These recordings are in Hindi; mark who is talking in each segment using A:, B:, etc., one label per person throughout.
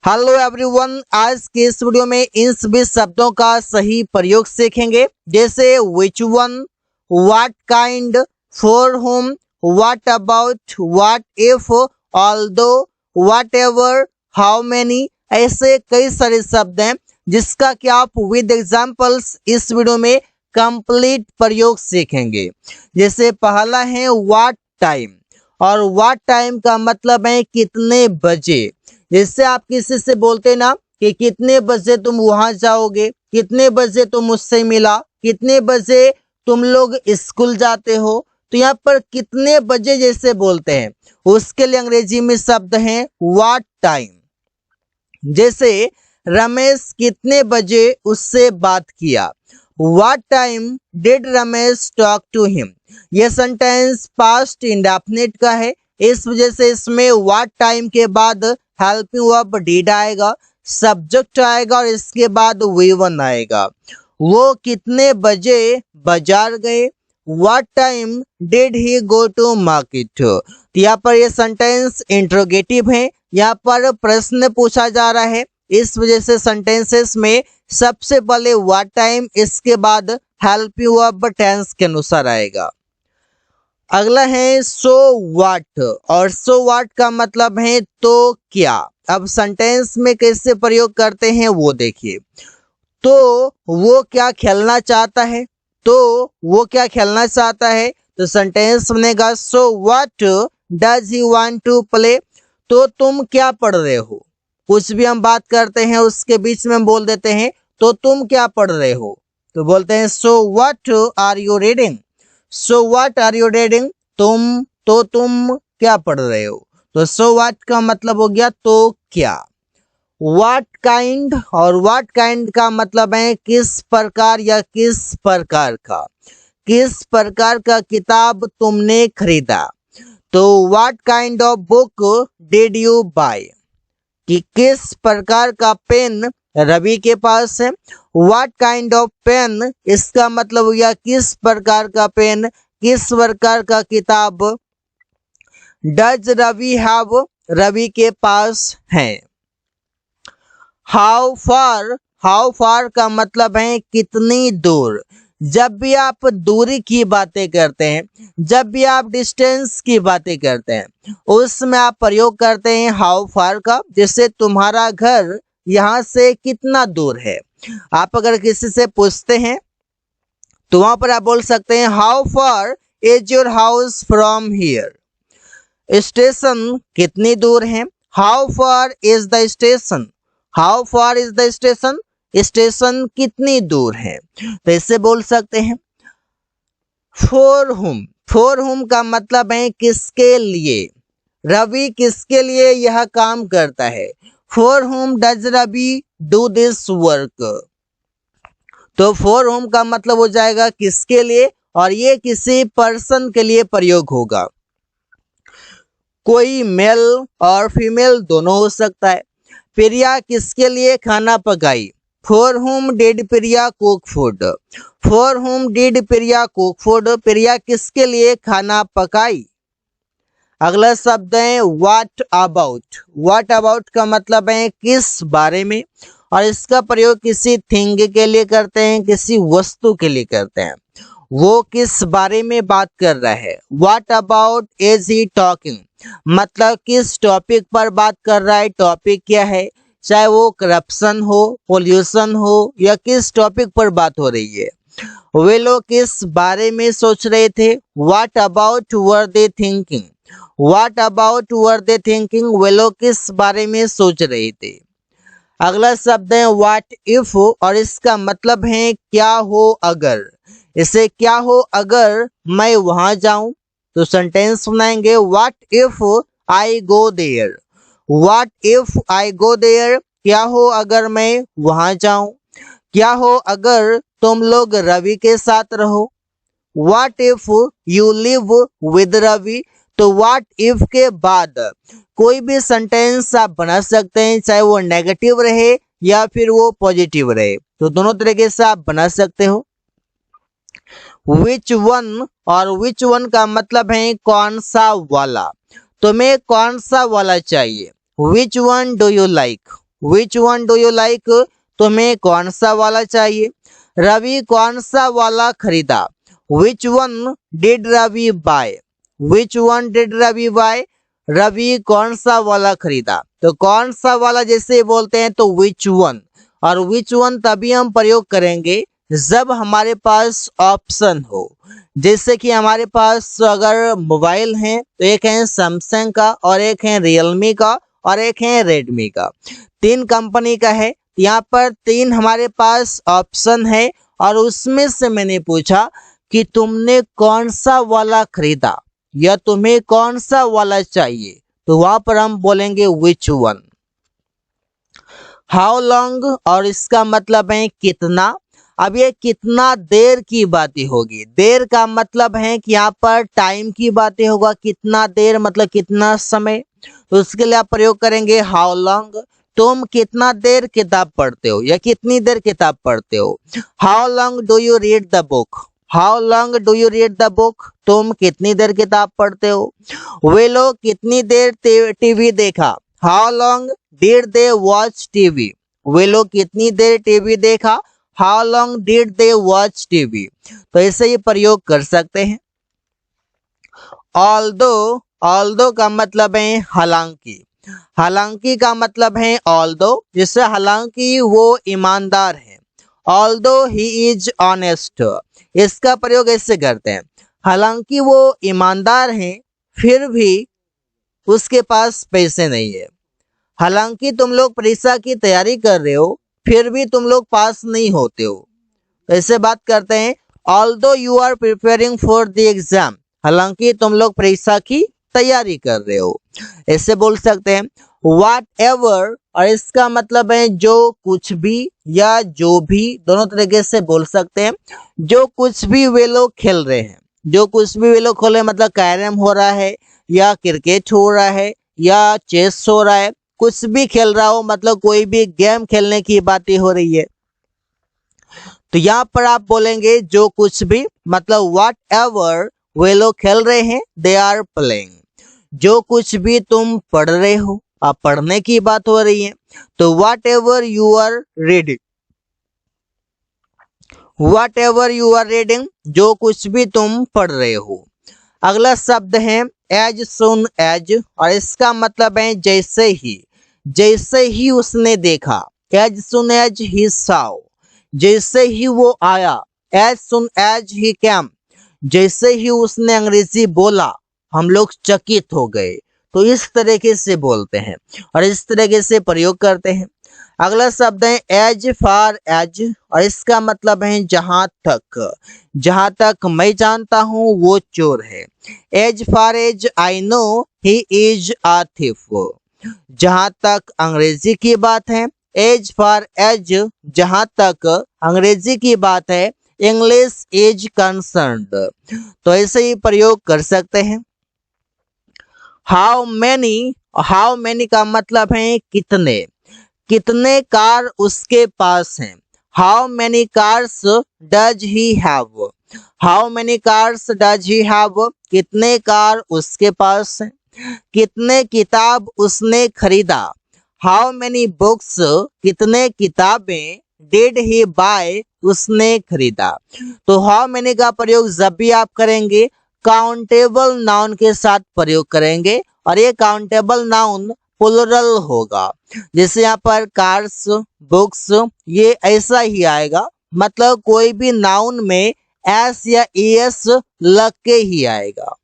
A: हेलो एवरीवन, आज के इस वीडियो में इन सभी शब्दों का सही प्रयोग सीखेंगे, जैसे which one, what kind, for home, what about, what if, although, what ever, how many. ऐसे कई सारे शब्द हैं जिसका कि आप विद एग्जांपल्स इस वीडियो में कंप्लीट प्रयोग सीखेंगे। जैसे पहला है व्हाट टाइम, और व्हाट टाइम का मतलब है कितने बजे। जैसे आप किसी से बोलते ना कि कितने बजे तुम वहां जाओगे, कितने बजे तुम मुझसे मिला, कितने बजे तुम लोग स्कूल जाते हो, तो यहाँ पर कितने बजे जैसे बोलते हैं उसके लिए अंग्रेजी में शब्द है व्हाट टाइम। जैसे रमेश कितने बजे उससे बात किया, what time did Ramesh talk to him. यह सेंटेंस पास्ट इंडेफिनिट का है, इस वजह से इसमें व्हाट टाइम के बाद हेल्पिंग वर्ब डिड आएगा, सब्जेक्ट आएगा और इसके बाद वी1 आएगा। वो कितने बजे बाजार गए, what time did he go to market. तो यहाँ पर ये सेंटेंस इंट्रोगेटिव है, यहाँ पर प्रश्न पूछा जा रहा है, इस वजह से सेंटेंसेस में सबसे पहले व्हाट टाइम, इसके बाद हेल्पिंग वर्ब टेंस के अनुसार आएगा। अगला है सो व्हाट, और सो व्हाट का मतलब है तो क्या। अब सेंटेंस में कैसे प्रयोग करते हैं वो देखिए। तो वो क्या खेलना चाहता है, तो वो क्या खेलना चाहता है, तो सेंटेंस बनेगा so what does he want to play. तो तुम क्या पढ़ रहे हो, कुछ भी हम बात करते हैं उसके बीच में हम बोल देते हैं तो तुम क्या पढ़ रहे हो, तो बोलते हैं so what are you reading. So what are you reading, तुम क्या पढ़ रहे हो। तो सो व्हाट का मतलब हो गया तो क्या। व्हाट काइंड, और व्हाट काइंड का मतलब है किस प्रकार या किस प्रकार का, किस प्रकार का किताब तुमने खरीदा। तो what kind of book did you buy, कि किस प्रकार का पेन रवि के पास है। व्हाट काइंड ऑफ पेन, इसका मतलब हो गया किस प्रकार का पेन, किस प्रकार का किताब डज रवि हैव, रवि के पास है। हाउ फार, हाउ फार का मतलब है कितनी दूर। जब भी आप दूरी की बातें करते हैं, जब भी आप डिस्टेंस की बातें करते हैं, उसमें आप प्रयोग करते हैं हाउ फार का। जैसे तुम्हारा घर यहाँ से कितना दूर है, आप अगर किसी से पूछते हैं तो वहां पर आप बोल सकते हैं how far is your house from here. Station कितनी दूर है, how far is the station, how far is the station, station कितनी दूर है, तो इससे बोल सकते हैं। फॉर हुम, फॉर हुम का मतलब है किसके लिए, रवि किसके लिए यह काम करता है। For whom does Ravi do this work. तो फॉर होम का मतलब हो जाएगा किसके लिए, और ये किसी पर्सन के लिए प्रयोग होगा। कोई मेल और फीमेल दोनों हो सकता है। प्रिया किसके लिए खाना पकाई, for whom did Priya cook food. For whom did Priya cook food, Priya किसके लिए खाना पकाई। अगला शब्द है व्हाट अबाउट। व्हाट अबाउट का मतलब है किस बारे में, और इसका प्रयोग किसी थिंग के लिए करते हैं, किसी वस्तु के लिए करते हैं। वो किस बारे में बात कर रहा है। What about is he talking, मतलब किस टॉपिक पर बात कर रहा है, टॉपिक क्या है, चाहे वो करप्शन हो, पोल्यूशन हो, या किस टॉपिक पर बात हो रही है। वे लोग किस बारे में सोच रहे थे, what about were they thinking. What about were they thinking, वे लोग किस बारे में सोच रहे थे। अगला शब्द है व्हाट इफ, और इसका मतलब है क्या हो अगर। इसे क्या हो अगर मैं वहां जाऊं, तो सेंटेंस बनाएंगे what if I go there. What if I go there, क्या हो अगर मैं वहां जाऊं। क्या हो अगर तुम लोग रवि के साथ रहो। What if you live with Ravi. तो व्हाट इफ के बाद कोई भी सेंटेंस आप बना सकते हैं, चाहे वो नेगेटिव रहे या फिर वो पॉजिटिव रहे, तो दोनों तरीके से आप बना सकते हो। विच वन, और विच वन का मतलब है कौन सा वाला, तुम्हें कौन सा वाला चाहिए। Which one do you like, which one do you like, तुम्हें कौन सा वाला चाहिए। रवि कौन सा वाला खरीदा, which one did Ravi buy, which one did Ravi buy, Ravi कौन सा वाला खरीदा। तो कौन सा वाला जैसे बोलते हैं तो विच वन, और विच वन तभी हम प्रयोग करेंगे जब हमारे पास ऑप्शन हो। जैसे कि हमारे पास अगर मोबाइल है तो एक है सैमसंग का, और एक है रियलमी का, और एक है रेडमी का। 3 कंपनी का है। यहाँ पर 3 हमारे पास ऑप्शन है, और उसमें से मैंने पूछा कि तुमने कौन सा वाला खरीदा या तुम्हें कौन सा वाला चाहिए, तो वहां पर हम बोलेंगे विच वन। हाउ लॉन्ग, और इसका मतलब है कितना। अब ये कितना देर की बातें होगी। देर का मतलब है कि यहाँ पर टाइम की बातें होगा, कितना देर मतलब कितना समय। तो उसके लिए आप प्रयोग करेंगे हाउ लॉन्ग। तुम कितना देर किताब पढ़ते हो या कितनी देर किताब पढ़ते हो। How long do you read the book, how long do you read the book, तुम कितनी देर किताब पढ़ते हो। वे लोग कितनी देर टीवी देखा, how long did they watch TV, वे लोग कितनी देर टीवी देखा, how long did they watch TV. तो ऐसे ही प्रयोग कर सकते हैं। ऑल्दो, ऑल्दो का मतलब है हालांकि, हालांकि का मतलब है ऑल्दो, जिससे हालांकि वो ईमानदार है। ऑल्दो ही इज ऑनेस्ट, इसका प्रयोग ऐसे करते हैं, हालांकि वो ईमानदार है फिर भी उसके पास पैसे नहीं है। हालांकि तुम लोग परीक्षा की तैयारी कर रहे हो फिर भी तुम लोग पास नहीं होते हो। ऐसे बात करते हैं, although you are preparing for the exam, हालांकि तुम लोग परीक्षा की तैयारी कर रहे हो। ऐसे बोल सकते हैं वाट एवर, और इसका मतलब है जो कुछ भी या जो भी, दोनों तरीके से बोल सकते हैं। जो कुछ भी वे लोग खेल रहे हैं, जो कुछ भी वे लोग खेल रहे हैं मतलब कैरम हो रहा है या क्रिकेट हो रहा है या चेस हो रहा है, कुछ भी खेल रहा हो मतलब कोई भी गेम खेलने की बातें हो रही है। तो यहाँ पर आप बोलेंगे जो कुछ भी मतलब व्हाट एवर वे लोग खेल रहे हैं, दे आर प्लेइंग। जो कुछ भी तुम पढ़ रहे हो, आप पढ़ने की बात हो रही है, तो whatever you are reading, whatever you are reading, जो कुछ भी तुम पढ़ रहे हो। अगला शब्द है एज सुन एज, और इसका मतलब है जैसे ही, जैसे ही उसने देखा। As soon as he saw, जैसे ही वो आया। As soon as he came, जैसे ही उसने अंग्रेजी बोला हम लोग चकित हो गए। तो इस तरीके से बोलते हैं और इस तरीके से प्रयोग करते हैं। अगला शब्द है एज फार एज, और इसका मतलब है जहां तक, जहां तक मैं जानता हूं वो चोर है। As far as I know he is a thief, जहां तक अंग्रेजी की बात है। एज फार एज, जहां तक अंग्रेजी की बात है। इंग्लिश इज कंसर्न्ड, तो ऐसे ही प्रयोग कर सकते हैं। हाउ मैनी, हाउ मैनी का मतलब है कितने, कितने कार उसके पास हैं। How many cars does he have, how many cars does he have, कितने कार उसके पास हैं। कितने किताब उसने खरीदा। हाउ मैनी बुक्स, कितने किताबें डिड ही बाय, उसने खरीदा। तो हाउ मैनी का प्रयोग जब भी आप करेंगे काउंटेबल नाउन के साथ प्रयोग करेंगे, और ये काउंटेबल नाउन प्लुरल होगा। जैसे यहाँ पर कार्स, बुक्स, ये ऐसा ही आएगा, मतलब कोई भी नाउन में एस या एस लग के ही आएगा।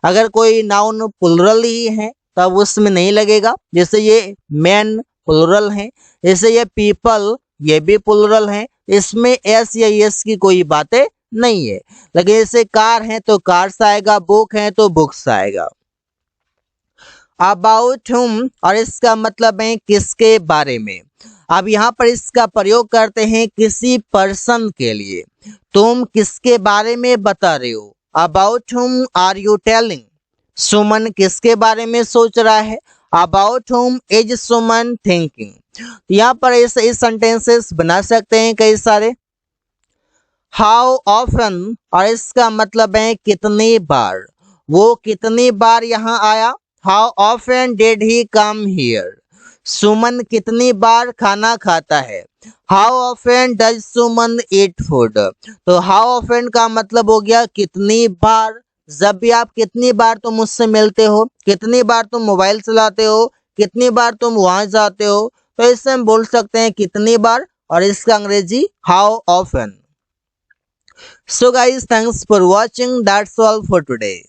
A: अगर कोई नाउन प्लुरल ही है तब उसमें नहीं लगेगा। जैसे ये मैन प्लुरल है, जैसे ये पीपल, ये भी प्लुरल है, इसमें एस या एस की कोई बातें नहीं है। लेकिन जैसे कार है तो कार्स आएगा, बुक है तो बुक्स आएगा। अबाउट हुम, और इसका मतलब है किसके बारे में। अब यहाँ पर इसका प्रयोग करते हैं किसी पर्सन के लिए। तुम किसके बारे में बता रहे हो। अबाउट हुम आर यू टेलिंग, सुमन किसके बारे में सोच रहा है। अबाउट हुम इज सुमन थिंकिंग। यहाँ पर ऐसे सेंटेंसेस बना सकते हैं कई सारे। हाउ ऑफन, और इसका मतलब है कितनी बार, वो कितनी बार यहाँ आया। How often did he come here, Suman कितनी बार खाना खाता है? How often does Suman eat food? तो हाउ ऑफन का मतलब हो गया कितनी बार। जब भी आप कितनी बार तुम मुझसे मिलते हो, कितनी बार तुम मोबाइल चलाते हो, कितनी बार तुम वहां जाते हो, तो इससे हम बोल सकते हैं कितनी बार, और इसका अंग्रेजी how often. So guys, thanks for watching. That's all for today.